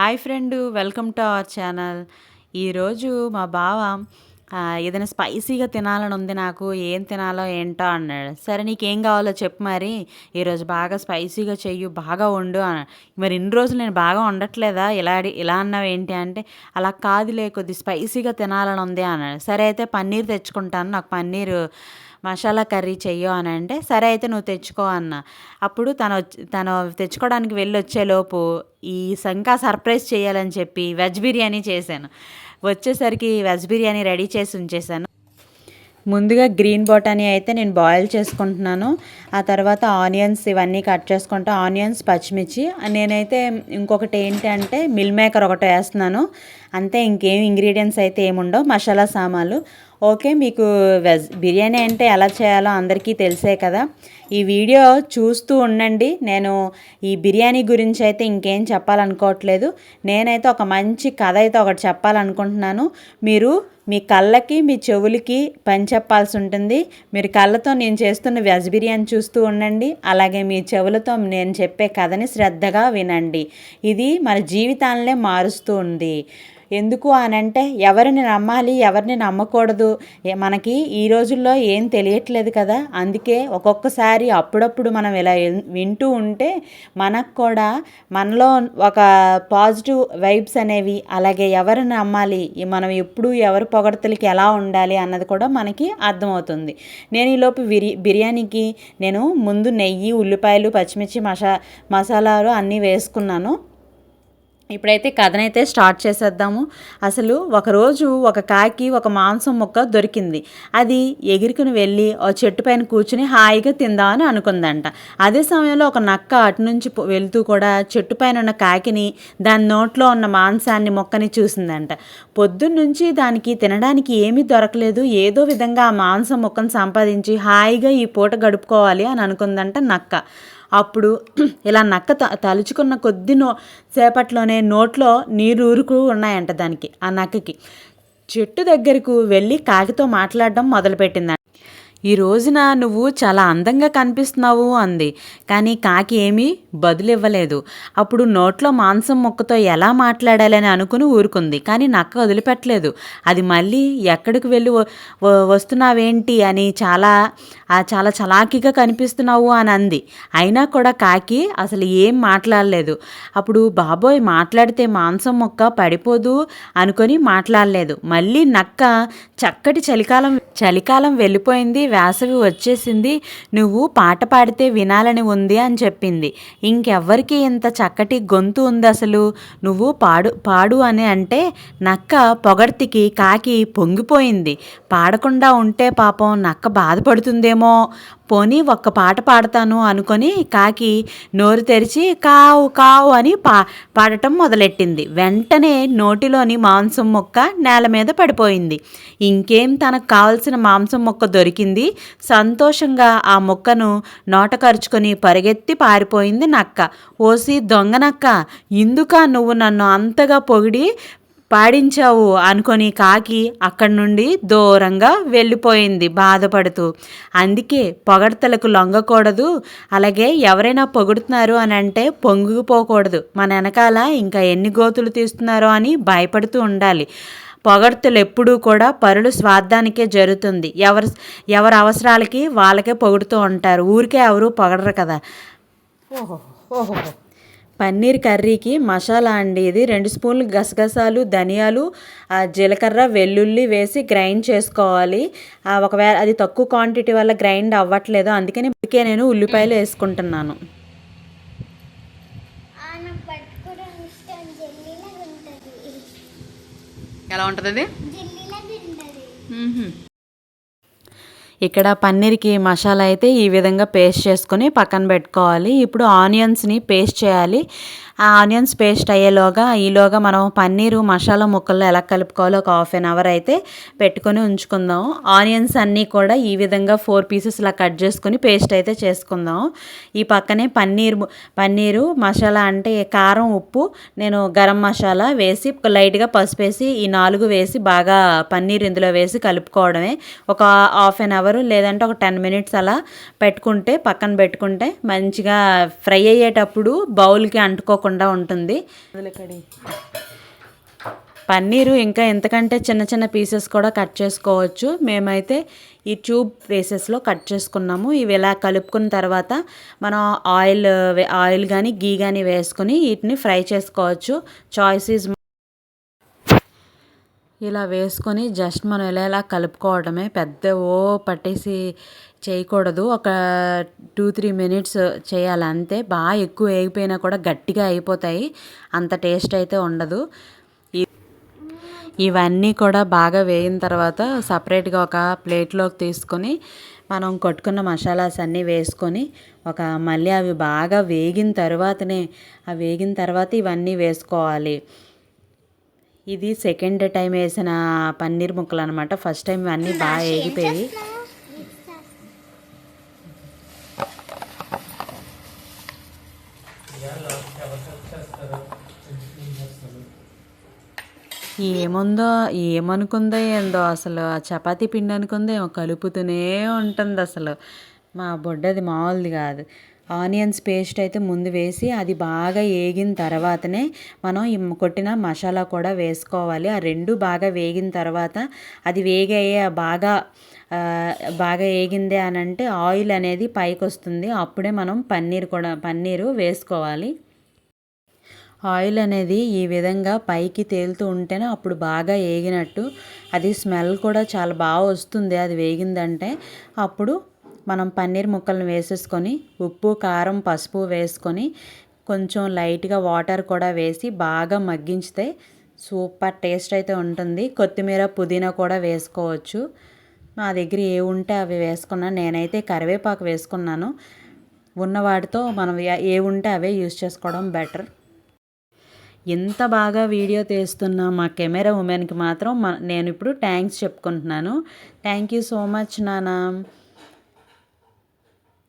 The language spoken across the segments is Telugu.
Hi friend, welcome to our channel. ఈరోజు మా బావ ఏదైనా స్పైసీగా తినాలని ఉంది, నాకు ఏం తినాలో ఏంటో అన్నాడు. సరే నీకేం కావాలో చెప్పు, మరి ఈరోజు బాగా స్పైసీగా చెయ్యు, బాగా వండు అన్నాడు. మరి ఇన్ని రోజులు నేను బాగా వండట్లేదా, ఇలా అన్నావు ఏంటి అంటే, అలా కాదులే, కొద్ది స్పైసీగా తినాలని ఉంది అన్నాడు. సరే అయితే పన్నీర్ తెచ్చుకుంటాను, నాకు పన్నీర్ మసాలా కర్రీ చెయ్యు అని అంటే, సరే అయితే నువ్వు తెచ్చుకో అన్న. అప్పుడు తను తెచ్చుకోవడానికి వెళ్ళి వచ్చేలోపు ఇంకా సర్ప్రైజ్ చేయాలని చెప్పి వెజ్ బిర్యానీ చేశాను. వచ్చేసరికి వెజ్ బిర్యానీ రెడీ చేసి ఉంచేసాను. ముందుగా గ్రీన్ బొటానీ అయితే నేను బాయిల్ చేసుకుంటున్నాను. ఆ తర్వాత ఆనియన్స్ ఇవన్నీ కట్ చేసుకుంటా, ఆనియన్స్, పచ్చిమిర్చి. నేనైతే ఇంకొకటి ఏంటంటే మిల్ మేకర్ ఒకటి వేస్తున్నాను అంతే, ఇంకేం ఇంగ్రీడియంట్స్ అయితే ఏముండవు, మసాలా సామాన్లు. ఓకే, మీకు వెజ్ బిర్యానీ అంటే ఎలా చేయాలో అందరికీ తెలిసే కదా. ఈ వీడియో చూస్తూ ఉండండి. నేను ఈ బిర్యానీ గురించి అయితే ఇంకేం చెప్పాలనుకోవట్లేదు. నేనైతే ఒక మంచి కథ అయితే ఒకటి చెప్పాలనుకుంటున్నాను. మీరు మీ కళ్ళకి మీ చెవులకి పని చెప్పాల్సి ఉంటుంది. మీరు కళ్ళతో నేను చేస్తున్న వెజ్ బిర్యానీ చూస్తూ ఉండండి, అలాగే మీ చెవులతో నేను చెప్పే కథని శ్రద్ధగా వినండి. ఇది మన జీవితాలనే మారుస్తూ ఉంది. ఎందుకు అనంటే, ఎవరిని నమ్మాలి, ఎవరిని నమ్మకూడదు మనకి ఈ రోజుల్లో ఏం తెలియట్లేదు కదా. అందుకే ఒక్కొక్కసారి అప్పుడప్పుడు మనం ఇలా వింటూ ఉంటే మనకు కూడా మనలో ఒక పాజిటివ్ వైబ్స్ అనేవి, అలాగే ఎవరిని నమ్మాలి, మనం ఎప్పుడు ఎవరి పొగడతలకి ఎలా ఉండాలి అన్నది కూడా మనకి అర్థమవుతుంది. నేను ఈలోపు బిర్యానీకి నేను ముందు నెయ్యి, ఉల్లిపాయలు, పచ్చిమిర్చి, మసాలాలు అన్నీ వేసుకున్నాను. ఇప్పుడైతే కథనైతే స్టార్ట్ చేసేద్దాము. అసలు ఒకరోజు ఒక కాకి ఒక మాంసం ముక్క దొరికింది. అది ఎగురుకుని వెళ్ళి ఆ చెట్టు పైన కూర్చుని హాయిగా తిందామని అనుకుందంట. అదే సమయంలో ఒక నక్క అటు నుంచి వెళ్తూ కూడా చెట్టు పైన ఉన్న కాకిని, దాని నోట్లో ఉన్న మాంసాన్ని మొక్కని చూసిందంట. పొద్దున్నుంచి దానికి తినడానికి ఏమీ దొరకలేదు. ఏదో విధంగా ఆ మాంసం మొక్కను సంపాదించి హాయిగా ఈ పూట గడుపుకోవాలి అని అనుకుందంట నక్క. అప్పుడు ఇలా నక్క తలుచుకున్న కొద్ది సేపట్లోనే నోట్లో నీరు ఊరుకు ఉన్నాయంట దానికి, ఆ నక్కకి. చెట్టు దగ్గరకు వెళ్ళి కాకితో మాట్లాడడం మొదలుపెట్టింది. ఈ రోజున నువ్వు చాలా అందంగా కనిపిస్తున్నావు అంది. కానీ కాకి ఏమీ బదులు ఇవ్వలేదు. అప్పుడు నోట్లో మాంసం ముక్కతో ఎలా మాట్లాడాలని అనుకుని ఊరుకుంది. కానీ నక్క వదిలిపెట్టలేదు. అది మళ్ళీ ఎక్కడికి వెళ్ళి వస్తున్నావేంటి అని చాలా చలాకీగా కనిపిస్తున్నావు అని అంది. అయినా కూడా కాకి అసలు ఏం మాట్లాడలేదు. అప్పుడు బాబోయ్, మాట్లాడితే మాంసం ముక్క పడిపోదు అనుకొని మాట్లాడలేదు. మళ్ళీ నక్క చక్కటి చలికాలం వెళ్ళిపోయింది, వేసవి వచ్చేసింది, నువ్వు పాట పాడితే వినాలని ఉంది అని చెప్పింది. ఇంకెవ్వరికి ఇంత చక్కటి గొంతు ఉంది అసలు, నువ్వు పాడు అని అంటే నక్క పొగడ్తికి కాకి పొంగిపోయింది. పాడకుండా ఉంటే పాపం నక్క బాధపడుతుందేమో, పోనీ ఒక్క పాట పాడతాను అనుకొని కాకి నోరు తెరిచి కావు కావు అని పాడటం మొదలెట్టింది. వెంటనే నోటిలోని మాంసం ముక్క నేల మీద పడిపోయింది. ఇంకేం, తనకు కావలసిన మాంసం ముక్క దొరికింది. సంతోషంగా ఆ ముక్కను నోట కరుచుకొని పరిగెత్తి పారిపోయింది నక్క. ఓసి దొంగ నక్క, ఇందుక నువ్వు నన్ను అంతగా పొగిడి పాడించావు అనుకొని కాకి అక్కడి నుండి దూరంగా వెళ్ళిపోయింది బాధపడుతూ. అందుకే పొగడ్తలకు లొంగకూడదు, అలాగే ఎవరైనా పొగుడుతున్నారు అని అంటే పొంగిపోకూడదు. మన వెనకాల ఇంకా ఎన్ని గోతులు తీస్తున్నారో అని భయపడుతూ ఉండాలి. పొగడ్తలు ఎప్పుడూ కూడా పరుల స్వార్థానికే జరుగుతుంది. ఎవరి అవసరాలకి వాళ్ళకే పొగుడుతూ ఉంటారు, ఊరికే ఎవరు పొగడరు కదా. ఓహో, పన్నీర్ కర్రీకి మసాలా అండి ఇది. 2 స్పూన్లు గసగసాలు, ధనియాలు, జీలకర్ర, వెల్లుల్లి వేసి గ్రైండ్ చేసుకోవాలి. ఒకవేళ అది తక్కువ క్వాంటిటీ వల్ల గ్రైండ్ అవ్వట్లేదు, అందుకని ఇప్పటికే నేను ఉల్లిపాయలు వేసుకుంటున్నాను. ఎలా ఉంటుంది అది? ఇక్కడ పన్నీర్కి మసాలా అయితే ఈ విధంగా పేస్ట్ చేసుకొని పక్కన పెట్టుకోవాలి. ఇప్పుడు ఆనియన్స్ని పేస్ట్ చేయాలి. ఆ ఆనియన్స్ పేస్ట్ ఈలోగా మనం పన్నీరు మసాలా ముక్కల్లో ఎలా కలుపుకోవాలో ఒక హాఫ్ అన్ అవర్ అయితే పెట్టుకొని ఉంచుకుందాం. ఆనియన్స్ అన్నీ కూడా ఈ విధంగా 4 పీసెస్లా కట్ చేసుకొని పేస్ట్ అయితే చేసుకుందాం. ఈ పక్కనే పన్నీరు మసాలా అంటే కారం, ఉప్పు, నేను గరం మసాలా వేసి లైట్గా పసుపు వేసి ఈ 4 వేసి బాగా పన్నీర్ ఇందులో వేసి కలుపుకోవడమే. ఒక హాఫ్ అన్ అవర్ లేదంటే ఒక 10 మినిట్స్ అలా పక్కన పెట్టుకుంటే మంచిగా ఫ్రై అయ్యేటప్పుడు బౌల్కి అంటుకోకుండా అవ్వకుండా ఉంటుంది. పన్నీరు ఇంకా ఎంతకంటే చిన్న చిన్న పీసెస్ కూడా కట్ చేసుకోవచ్చు. మేమైతే ఈ ట్యూబ్ పీసెస్లో కట్ చేసుకున్నాము. ఇవి ఇలా కలుపుకున్న తర్వాత మనం ఆయిల్ కానీ గీ కానీ వేసుకొని వీటిని ఫ్రై చేసుకోవచ్చు. చాయిస్ ఈజ్ ఇలా వేసుకొని జస్ట్ మనం ఇలా కలుపుకోవడమే. పెద్ద పట్టేసి చేయకూడదు. ఒక 2-3 మినిట్స్ చేయాలి అంతే. బాగా ఎక్కువ వేగిపోయినా కూడా గట్టిగా అయిపోతాయి, అంత టేస్ట్ అయితే ఉండదు. ఇవన్నీ కూడా బాగా వేగిన తర్వాత సపరేట్గా ఒక ప్లేట్లోకి తీసుకొని మనం కొట్టుకున్న మసాలాస్ అన్నీ వేసుకొని మళ్ళీ అవి బాగా వేగిన తర్వాత ఇవన్నీ వేసుకోవాలి. ఇది సెకండ్ టైం వేసిన పన్నీర్ ముక్కలు అనమాట. ఫస్ట్ టైం ఇవన్నీ బాగా వేగిపోయి ఏమనుకుందో ఏందో అసలు. ఆ చపాతీ పిండి అనుకుందో ఏమో కలుపుతూనే ఉంటుంది అసలు. మా బొడ్డది మామూలుది కాదు. ఆనియన్స్ పేస్ట్ అయితే ముందు వేసి అది బాగా వేగిన తర్వాతనే మనం ఈ కొట్టిన మసాలా కూడా వేసుకోవాలి. ఆ రెండు బాగా వేగిన తర్వాత అది బాగా వేగిందే అని అంటే ఆయిల్ అనేది పైకి వస్తుంది. అప్పుడే మనం పన్నీరు వేసుకోవాలి. ఆయిల్ అనేది ఈ విధంగా పైకి తేలుతూ ఉంటేనే అప్పుడు బాగా వేగినట్టు. అది స్మెల్ కూడా చాలా బాగా వస్తుంది అది వేగిందంటే. అప్పుడు మనం పన్నీర్ ముక్కలను వేసేసుకొని ఉప్పు, కారం, పసుపు వేసుకొని కొంచెం లైట్గా వాటర్ కూడా వేసి బాగా మగ్గించితే సూపర్ టేస్ట్ అయితే ఉంటుంది. కొత్తిమీర, పుదీనా కూడా వేసుకోవచ్చు. నా దగ్గర ఏ ఉంటే అవి వేసుకున్నాను. నేనైతే కరివేపాకు వేసుకున్నాను. ఉన్న వాటితో మనం ఏ ఉంటే అవే యూజ్ చేసుకోవడం బెటర్. ఎంత బాగా వీడియో తీస్తున్న మా కెమెరా ఉమెన్కి మాత్రం నేను ఇప్పుడు థ్యాంక్స్ చెప్పుకుంటున్నాను. థ్యాంక్ యూ సో మచ్ నాన్న.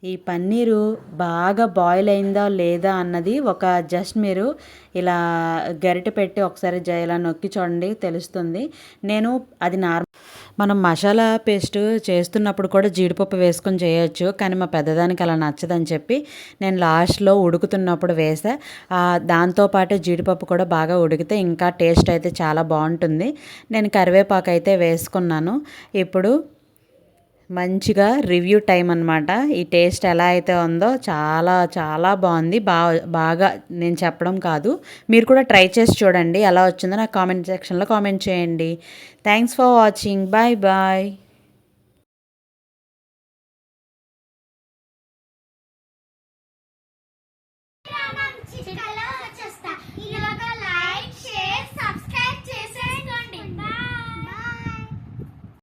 ఈ పన్నీరు బాగా బాయిల్ అయిందా లేదా అన్నది జస్ట్ మీరు ఇలా గరిటె పెట్టి ఒకసారి ఇలా నొక్కి చూడండి, తెలుస్తుంది. నేను అది మనం మసాలా పేస్ట్ చేస్తున్నప్పుడు కూడా జీడిపప్పు వేసుకొని చేయొచ్చు, కానీ మా పెద్దదానికి అలా నచ్చదని చెప్పి నేను లాస్ట్లో ఉడుకుతున్నప్పుడు వేసా. దాంతోపాటు జీడిపప్పు కూడా బాగా ఉడికితే ఇంకా టేస్ట్ అయితే చాలా బాగుంటుంది. నేను కరివేపాకు అయితే వేసుకున్నాను. ఇప్పుడు మంచిగా రివ్యూ టైం అనమాట. ఈ టేస్ట్ ఎలా అయితే ఉందో చాలా చాలా బాగుంది. బాగా నేను చెప్పడం కాదు, మీరు కూడా ట్రై చేసి చూడండి. ఎలా వచ్చిందో నాకు కామెంట్ సెక్షన్లో కామెంట్ చేయండి. Thanks for watching. Bye bye.